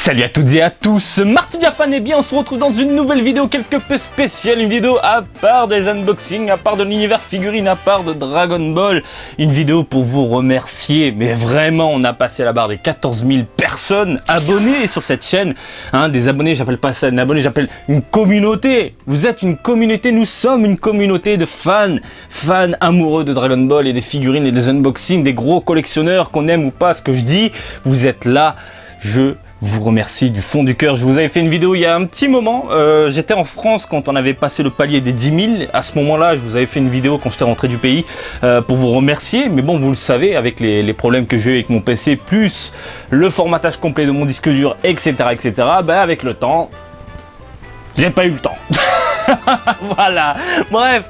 Salut à toutes et à tous, Marty Japan et bien on se retrouve dans une nouvelle vidéo quelque peu spéciale, une vidéo à part des unboxings, à part de l'univers figurine, à part de Dragon Ball, une vidéo pour vous remercier, mais vraiment on a passé la barre des 14 000 personnes abonnées sur cette chaîne, des abonnés, j'appelle pas ça un abonné, j'appelle une communauté, vous êtes une communauté, nous sommes une communauté de fans amoureux de Dragon Ball et des figurines et des unboxings, des gros collectionneurs qu'on aime ou pas ce que je dis, vous êtes là, je vous remercie du fond du cœur. Je vous avais fait une vidéo il y a un petit moment, j'étais en France quand on avait passé le palier des 10 000, à ce moment-là je vous avais fait une vidéo quand j'étais rentré du pays pour vous remercier, mais bon vous le savez avec les problèmes que j'ai eu avec mon PC, plus le formatage complet de mon disque dur, etc. Avec le temps, j'ai pas eu le temps. Voilà, bref.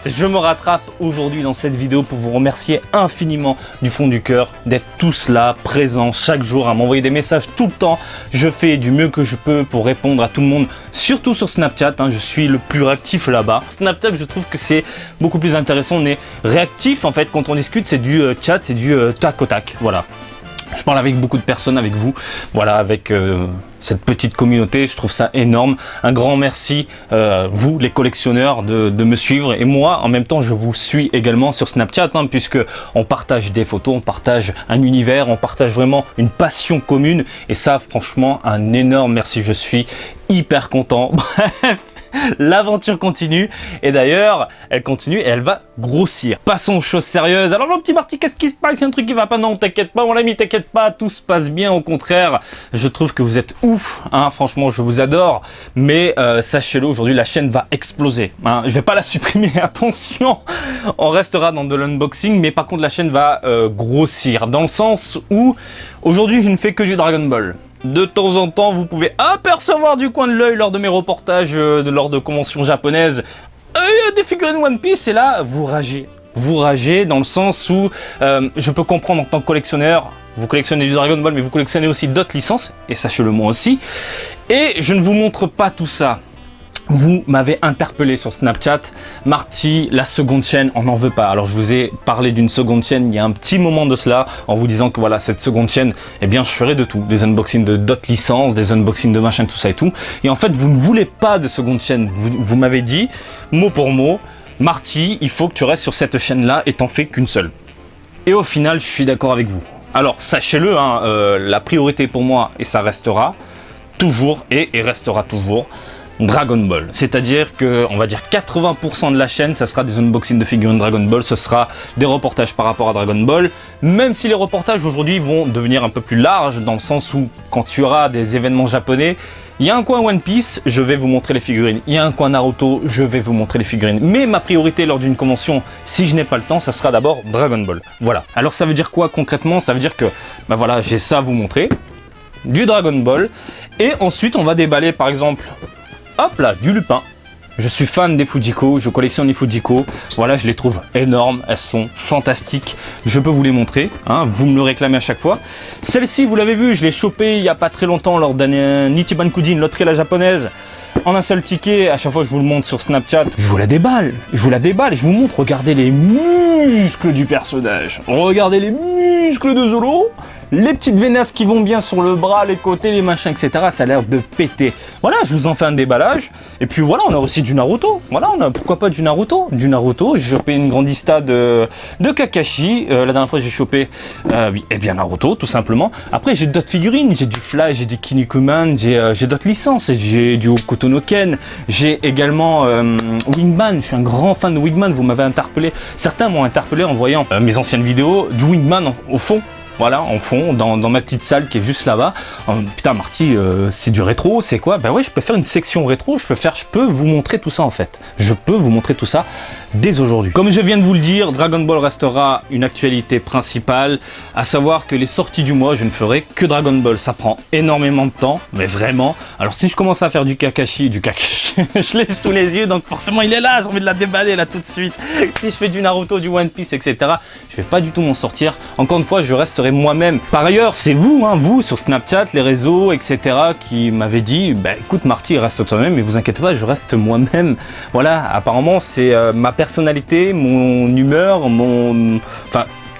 Je me rattrape aujourd'hui dans cette vidéo pour vous remercier infiniment du fond du cœur d'être tous là, présents chaque jour, à m'envoyer des messages tout le temps. Je fais du mieux que je peux pour répondre à tout le monde, surtout sur Snapchat, je suis le plus réactif là-bas. Snapchat, je trouve que c'est beaucoup plus intéressant, on est réactif en fait quand on discute, c'est du chat, c'est du tac au tac, voilà. Je parle avec beaucoup de personnes, avec vous, voilà, avec cette petite communauté, je trouve ça énorme. Un grand merci, vous les collectionneurs, de me suivre. Et moi, en même temps, je vous suis également sur Snapchat, puisque on partage des photos, on partage un univers, on partage vraiment une passion commune. Et ça, franchement, un énorme merci, je suis hyper content. Bref. L'aventure continue et d'ailleurs elle continue et elle va grossir. Passons aux choses sérieuses. Alors mon petit Marty, qu'est-ce qui se passe? Il y a un truc qui va pas? Non, t'inquiète pas mon ami, t'inquiète pas, tout se passe bien, au contraire. Je trouve que vous êtes ouf, franchement je vous adore. Mais sachez-le, aujourd'hui la chaîne va exploser. Je vais pas la supprimer, attention. On restera dans de l'unboxing, mais par contre la chaîne va grossir. Dans le sens où aujourd'hui je ne fais que du Dragon Ball. De temps en temps, vous pouvez apercevoir du coin de l'œil lors de mes reportages, lors de conventions japonaises, il y a des figurines One Piece et là, vous ragez. Vous ragez dans le sens où je peux comprendre en tant que collectionneur, vous collectionnez du Dragon Ball, mais vous collectionnez aussi d'autres licences, et sachez-le moi aussi. Et je ne vous montre pas tout ça. Vous m'avez interpellé sur Snapchat, Marty, la seconde chaîne, on n'en veut pas. Alors je vous ai parlé d'une seconde chaîne il y a un petit moment de cela, en vous disant que voilà, cette seconde chaîne, eh bien je ferai de tout, des unboxings de d'autres licences, des unboxings de machin, tout ça et tout. Et en fait, vous ne voulez pas de seconde chaîne, vous m'avez dit, mot pour mot, Marty, il faut que tu restes sur cette chaîne-là et t'en fais qu'une seule. Et au final, je suis d'accord avec vous. Alors sachez-le, la priorité pour moi, et ça restera toujours, et restera toujours, Dragon Ball, c'est-à-dire que on va dire 80% de la chaîne, ça sera des unboxings de figurines Dragon Ball, ce sera des reportages par rapport à Dragon Ball, même si les reportages aujourd'hui vont devenir un peu plus larges, dans le sens où quand il y aura des événements japonais, il y a un coin One Piece, je vais vous montrer les figurines, il y a un coin Naruto, je vais vous montrer les figurines, mais ma priorité lors d'une convention, si je n'ai pas le temps, ça sera d'abord Dragon Ball, voilà. Alors ça veut dire quoi concrètement? Ça veut dire que, voilà, j'ai ça à vous montrer, du Dragon Ball, et ensuite on va déballer par exemple, hop là, du Lupin. Je suis fan des Fujiko, je collectionne les Fujiko. Voilà, je les trouve énormes, elles sont fantastiques. Je peux vous les montrer, vous me le réclamez à chaque fois. Celle-ci, vous l'avez vu, je l'ai chopée il y a pas très longtemps lors d'un Ichiban Kujin, loterie la japonaise. En un seul ticket, à chaque fois que je vous le montre sur Snapchat, je vous la déballe et je vous montre, regardez les muscles du personnage. Regardez les muscles de Zoro. Les petites vénasses qui vont bien sur le bras, les côtés, les machins, etc. Ça a l'air de péter. Voilà, je vous en fais un déballage. Et puis voilà, on a aussi du Naruto. Voilà, on a pourquoi pas du Naruto. Du Naruto, j'ai chopé une grandista de Kakashi. La dernière fois, j'ai chopé, Naruto, tout simplement. Après, j'ai d'autres figurines. J'ai du Fly, j'ai du Kinnikuman, j'ai d'autres licences. J'ai du Hokuto no Ken. J'ai également Wingman. Je suis un grand fan de Wingman. Vous m'avez interpellé. Certains m'ont interpellé en voyant mes anciennes vidéos du Wingman au fond. Voilà, en fond, dans ma petite salle qui est juste là-bas. Putain, Marty, c'est du rétro, c'est quoi? Ouais, je peux faire une section rétro, je peux vous montrer tout ça en fait. Je peux vous montrer tout ça dès aujourd'hui. Comme je viens de vous le dire, Dragon Ball restera une actualité principale, à savoir que les sorties du mois, je ne ferai que Dragon Ball. Ça prend énormément de temps, mais vraiment. Alors si je commence à faire du Kakashi, je l'ai sous les yeux, donc forcément il est là, j'ai envie de la déballer là tout de suite. Si je fais du Naruto, du One Piece, etc., je vais pas du tout m'en sortir. Encore une fois, je resterai moi-même. Par ailleurs, c'est vous, vous sur Snapchat, les réseaux, etc., qui m'avez dit, écoute Marty, reste toi-même, mais vous inquiétez pas, je reste moi-même. Voilà, apparemment c'est ma personnalité, mon humeur,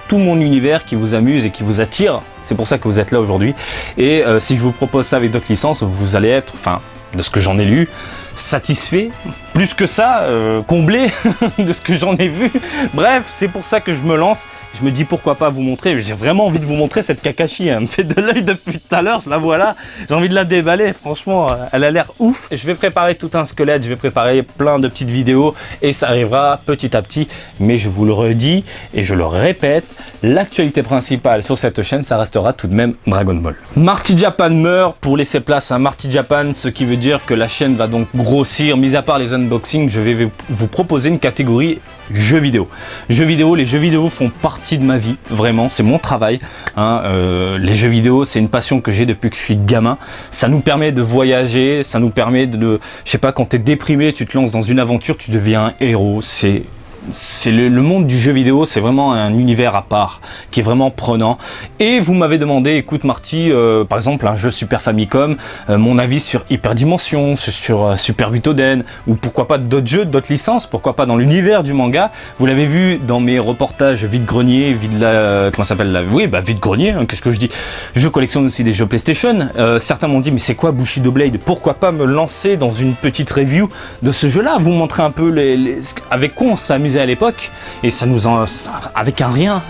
tout mon univers qui vous amuse et qui vous attire. C'est pour ça que vous êtes là aujourd'hui. Et si je vous propose ça avec d'autres licences, vous allez être, enfin, de ce que j'en ai lu, satisfait, plus que ça, comblé de ce que j'en ai vu. Bref, c'est pour ça que je me lance. Je me dis pourquoi pas vous montrer. J'ai vraiment envie de vous montrer cette Kakashi. Elle me fait de l'œil depuis tout à l'heure. Je la vois là. J'ai envie de la déballer. Franchement, elle a l'air ouf. Je vais préparer tout un squelette. Je vais préparer plein de petites vidéos et ça arrivera petit à petit. Mais je vous le redis et je le répète, l'actualité principale sur cette chaîne, ça restera tout de même Dragon Ball. Marty Japan meurt pour laisser place à Marty Japan, ce qui veut dire que la chaîne va donc grossir. Mis à part les unboxings, je vais vous proposer une catégorie jeux vidéo. Jeux vidéo, les jeux vidéo font partie de ma vie, vraiment, c'est mon travail. Les jeux vidéo, c'est une passion que j'ai depuis que je suis gamin. Ça nous permet de voyager, ça nous permet de, je sais pas, quand t'es déprimé, tu te lances dans une aventure, tu deviens un héros. C'est le monde du jeu vidéo, c'est vraiment un univers à part, qui est vraiment prenant. Et vous m'avez demandé, écoute Marty, par exemple un jeu Super Famicom, mon avis sur Hyperdimension, sur Super Butoden, ou pourquoi pas d'autres jeux, d'autres licences, pourquoi pas dans l'univers du manga. Vous l'avez vu dans mes reportages vide-grenier, comment ça s'appelle, oui, vide-grenier, hein, qu'est-ce que je dis. Je collectionne aussi des jeux PlayStation. Certains m'ont dit, mais c'est quoi Bushido Blade? Pourquoi pas me lancer dans une petite review de ce jeu-là, vous montrer un peu avec quoi on s'amuse à l'époque, et ça nous avec un rien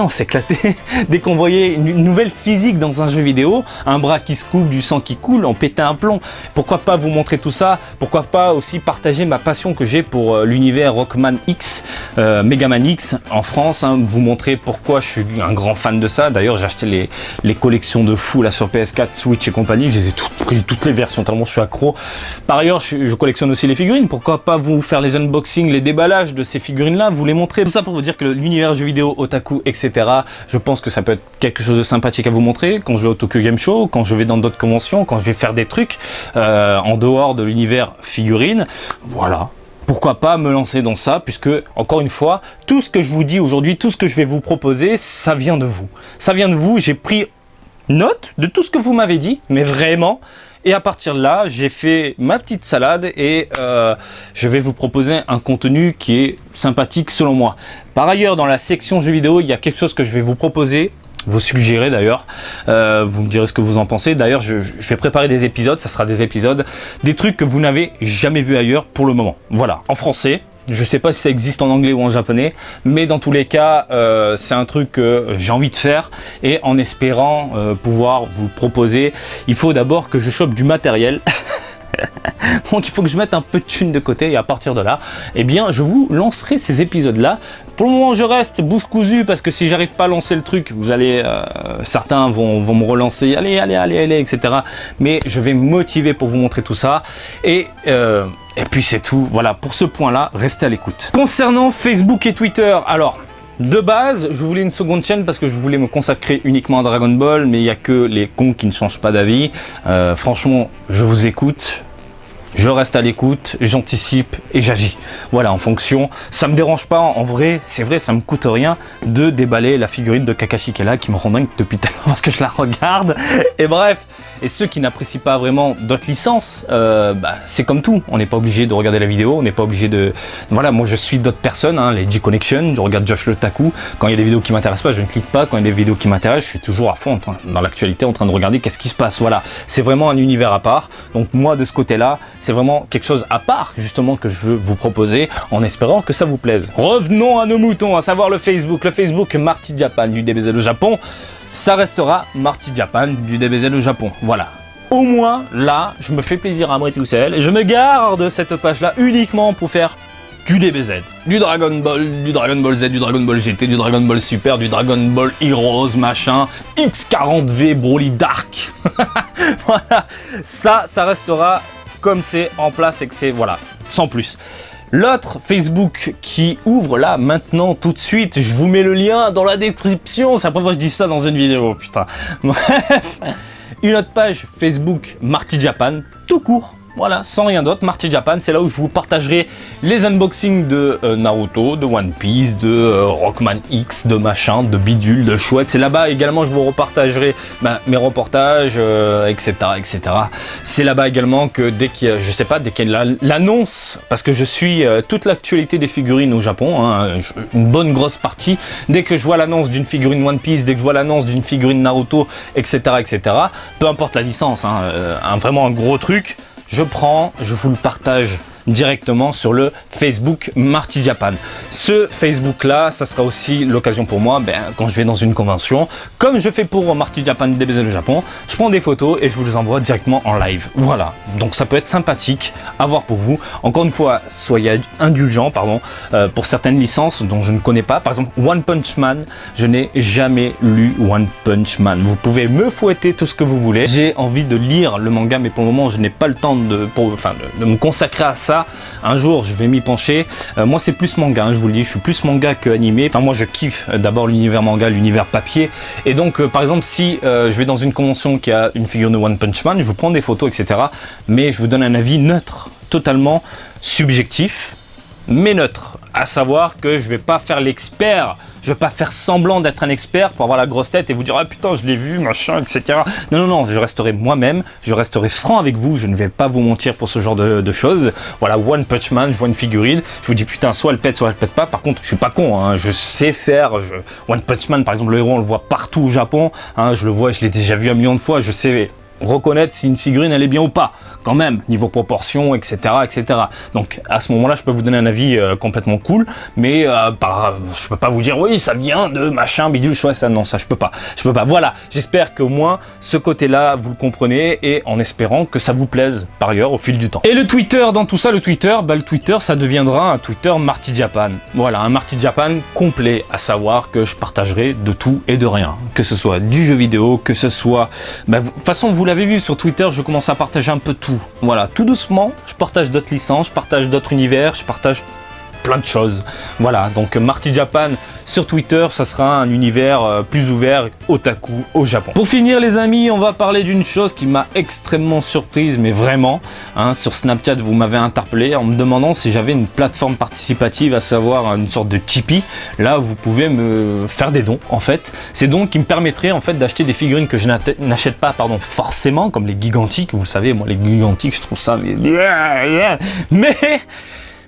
on s'éclatait dès qu'on voyait une nouvelle physique dans un jeu vidéo, un bras qui se coupe, du sang qui coule, on pétait un plomb. Pourquoi pas vous montrer tout ça? Pourquoi pas aussi partager ma passion que j'ai pour l'univers Rockman X, Megaman X en France, hein, vous montrer pourquoi je suis un grand fan de ça. D'ailleurs j'ai acheté les collections de fou là sur PS4, Switch et compagnie, je les ai toutes prises, toutes les versions, tellement je suis accro. Par ailleurs je collectionne aussi les figurines, pourquoi pas vous faire les unboxings, les déballages de ces figurines là, vous les montrer, tout ça pour vous dire que l'univers jeux vidéo, otaku, etc., je pense que ça peut être quelque chose de sympathique à vous montrer quand je vais au Tokyo Game Show, quand je vais dans d'autres conventions, quand je vais faire des trucs en dehors de l'univers figurine. Voilà, pourquoi pas me lancer dans ça, puisque encore une fois, tout ce que je vous dis aujourd'hui, tout ce que je vais vous proposer, ça vient de vous, j'ai pris note de tout ce que vous m'avez dit, mais vraiment. Et à partir de là, j'ai fait ma petite salade et je vais vous proposer un contenu qui est sympathique selon moi. Par ailleurs, dans la section jeux vidéo, il y a quelque chose que je vais vous proposer, vous suggérer d'ailleurs, vous me direz ce que vous en pensez. D'ailleurs, je vais préparer des épisodes, ça sera des épisodes, des trucs que vous n'avez jamais vu ailleurs pour le moment. Voilà, en français. Je sais pas si ça existe en anglais ou en japonais, mais dans tous les cas, c'est un truc que j'ai envie de faire et en espérant pouvoir vous le proposer, il faut d'abord que je chope du matériel. Donc il faut que je mette un peu de thunes de côté et à partir de là, eh bien je vous lancerai ces épisodes là. Pour le moment je reste bouche cousue parce que si j'arrive pas à lancer le truc, vous allez, certains vont me relancer, allez, etc. Mais je vais me motiver pour vous montrer tout ça et puis c'est tout. Voilà, pour ce point là, restez à l'écoute. Concernant Facebook et Twitter, alors de base, je voulais une seconde chaîne parce que je voulais me consacrer uniquement à Dragon Ball, mais il n'y a que les cons qui ne changent pas d'avis. Franchement, je vous écoute, je reste à l'écoute, j'anticipe et j'agis. Voilà, en fonction, ça me dérange pas, en vrai, c'est vrai, ça me coûte rien de déballer la figurine de Kakashi qui est là, qui me rend dingue depuis tout à l'heure parce que je la regarde. Et bref, et ceux qui n'apprécient pas vraiment d'autres licences, c'est comme tout, on n'est pas obligé de regarder la vidéo, on n'est pas obligé de... Voilà, moi je suis d'autres personnes, hein, les D-Connection, je regarde Josh le Taku, quand il y a des vidéos qui m'intéressent pas, je ne clique pas, quand il y a des vidéos qui m'intéressent, je suis toujours à fond dans l'actualité en train de regarder qu'est-ce qui se passe, voilà. C'est vraiment un univers à part, donc moi de ce côté-là, c'est vraiment quelque chose à part justement que je veux vous proposer en espérant que ça vous plaise. Revenons à nos moutons, à savoir le Facebook Marty Japan du DBZ au Japon. Ça restera Marty Japan du DBZ au Japon. Voilà. Au moins, là, je me fais plaisir à moi tout seul et je me garde cette page-là uniquement pour faire du DBZ, du Dragon Ball Z, du Dragon Ball GT, du Dragon Ball Super, du Dragon Ball Heroes, machin, X40V, Broly Dark. Voilà. Ça restera comme c'est en place et que c'est, voilà, sans plus. L'autre Facebook qui ouvre là maintenant tout de suite, je vous mets le lien dans la description, c'est la première fois que je dis ça dans une vidéo, putain. Bref, une autre page Facebook Marty Japan, tout court, Voilà, sans rien d'autre, Marty Japan, c'est là où je vous partagerai les unboxings de Naruto, de One Piece, de Rockman X, de machin, de bidule, de chouette. C'est là-bas également je vous repartagerai mes reportages, etc., etc. C'est là-bas également que dès qu'il y a, je sais pas, dès qu'il y a l'annonce, parce que je suis toute l'actualité des figurines au Japon, hein, une bonne grosse partie. Dès que je vois l'annonce d'une figurine One Piece, dès que je vois l'annonce d'une figurine Naruto, etc., etc., peu importe la licence, hein, vraiment un gros truc, je vous le partage directement sur le Facebook Marty Japan. Ce Facebook là, ça sera aussi l'occasion pour moi, quand je vais dans une convention, comme je fais pour Marty Japan DBZ le Japon, je prends des photos et je vous les envoie directement en live. Voilà, donc ça peut être sympathique à voir pour vous. Encore une fois, soyez indulgents, pour certaines licences dont je ne connais pas. Par exemple, One Punch Man, je n'ai jamais lu One Punch Man. Vous pouvez me fouetter tout ce que vous voulez. J'ai envie de lire le manga, mais pour le moment, je n'ai pas le temps de me consacrer à ça. Un jour je vais m'y pencher. Moi c'est plus manga, hein, je vous le dis, je suis plus manga que animé. Enfin moi je kiffe d'abord l'univers manga, l'univers papier. Et donc par exemple si je vais dans une convention qui a une figure de One Punch Man, je vous prends des photos, etc. Mais je vous donne un avis neutre, totalement subjectif, mais neutre. À savoir que je vais pas faire l'expert. Je vais pas faire semblant d'être un expert pour avoir la grosse tête et vous dire ah putain je l'ai vu, machin, etc. Non, non, non, je resterai moi-même, je resterai franc avec vous, je ne vais pas vous mentir pour ce genre de choses. Voilà, One Punch Man, je vois une figurine, je vous dis putain soit elle pète, soit elle pète pas. Par contre, je suis pas con, hein, je sais faire. One Punch Man, par exemple, le héros, on le voit partout au Japon, hein, je le vois, je l'ai déjà vu un million de fois, je sais reconnaître si une figurine elle est bien ou pas, quand même, niveau proportion, etc., etc. Donc à ce moment-là, je peux vous donner un avis complètement cool, mais je peux pas vous dire oui, ça vient de machin, bidule, choix, ça, non, ça je peux pas. Voilà, j'espère qu'au moins ce côté-là, vous le comprenez, et en espérant que ça vous plaise par ailleurs au fil du temps. Et le Twitter, dans tout ça, le Twitter, ça deviendra un Twitter Marty Japan. Voilà, un Marty Japan complet, à savoir que je partagerai de tout et de rien, que ce soit du jeu vidéo, que ce soit, de toute façon, vous l'avez vu sur Twitter, je commence à partager un peu tout. Voilà, tout doucement, je partage d'autres licences, je partage d'autres univers, je partage plein de choses. Voilà, donc Marty Japan sur Twitter, ça sera un univers plus ouvert, otaku, au Japon. Pour finir les amis, on va parler d'une chose qui m'a extrêmement surprise, mais vraiment, hein, sur Snapchat, vous m'avez interpellé en me demandant si j'avais une plateforme participative, à savoir une sorte de Tipeee. Là, vous pouvez me faire des dons, en fait. Ces dons qui me permettraient, en fait, d'acheter des figurines que je n'achète pas, forcément, comme les gigantiques. Vous le savez, moi, les gigantiques, je trouve ça, mais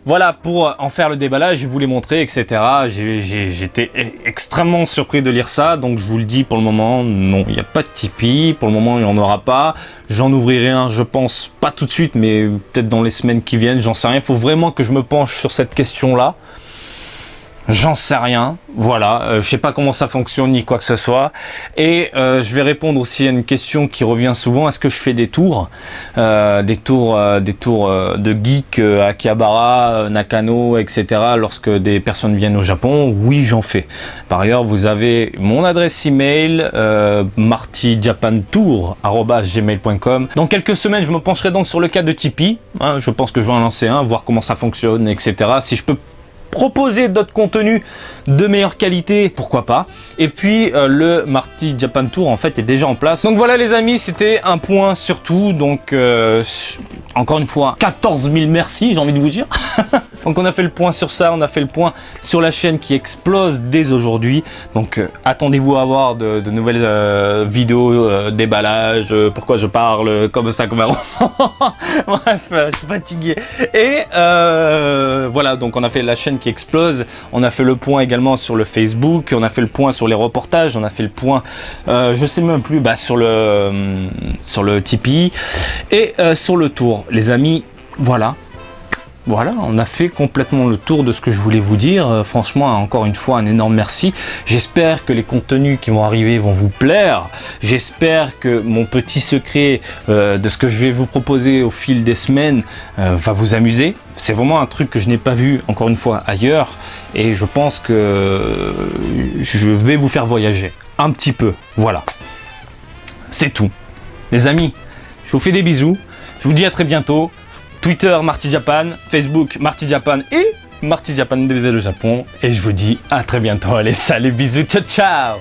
voilà, pour en faire le déballage, je vous l'ai montré, etc. J'étais extrêmement surpris de lire ça, donc je vous le dis pour le moment, non, il n'y a pas de Tipeee, pour le moment il n'y en aura pas. J'en ouvrirai un, je pense, pas tout de suite, mais peut-être dans les semaines qui viennent, j'en sais rien. Il faut vraiment que je me penche sur cette question-là. J'en sais rien, voilà, je sais pas comment ça fonctionne ni quoi que ce soit, et je vais répondre aussi à une question qui revient souvent. Est-ce que je fais des tours de geek à Akihabara, Nakano, etc. lorsque des personnes viennent au Japon? Oui, j'en fais. Par ailleurs, vous avez mon adresse email martyjapantour@gmail.com. Dans quelques semaines, je me pencherai donc sur le cas de Tipeee, hein, je pense que je vais en lancer un, voir comment ça fonctionne, etc. Si je peux proposer d'autres contenus de meilleure qualité, pourquoi pas. Et puis le Marty Japan Tour en fait est déjà en place. Donc voilà les amis, c'était un point sur tout. Donc encore une fois 14 000 merci, j'ai envie de vous dire. Donc on a fait le point sur ça, on a fait le point sur la chaîne qui explose dès aujourd'hui. Donc attendez-vous à avoir de nouvelles vidéos, déballage, pourquoi je parle comme ça comme un enfant. Bref, je suis fatigué. Et voilà, donc on a fait la chaîne qui explose, on a fait le point également sur le Facebook, on a fait le point sur les reportages, on a fait le point, je sais même plus, sur le Tipeee et sur le tour. Les amis, voilà, on a fait complètement le tour de ce que je voulais vous dire. Franchement, encore une fois, un énorme merci. J'espère que les contenus qui vont arriver vont vous plaire. J'espère que mon petit secret de ce que je vais vous proposer au fil des semaines va vous amuser. C'est vraiment un truc que je n'ai pas vu, encore une fois, ailleurs. Et je pense que je vais vous faire voyager un petit peu. Voilà. C'est tout. Les amis, je vous fais des bisous. Je vous dis à très bientôt. Twitter Marty Japan, Facebook Marty Japan et Marty Japan DBZ le Japon. Et je vous dis à très bientôt. Allez, salut, bisous, ciao ciao.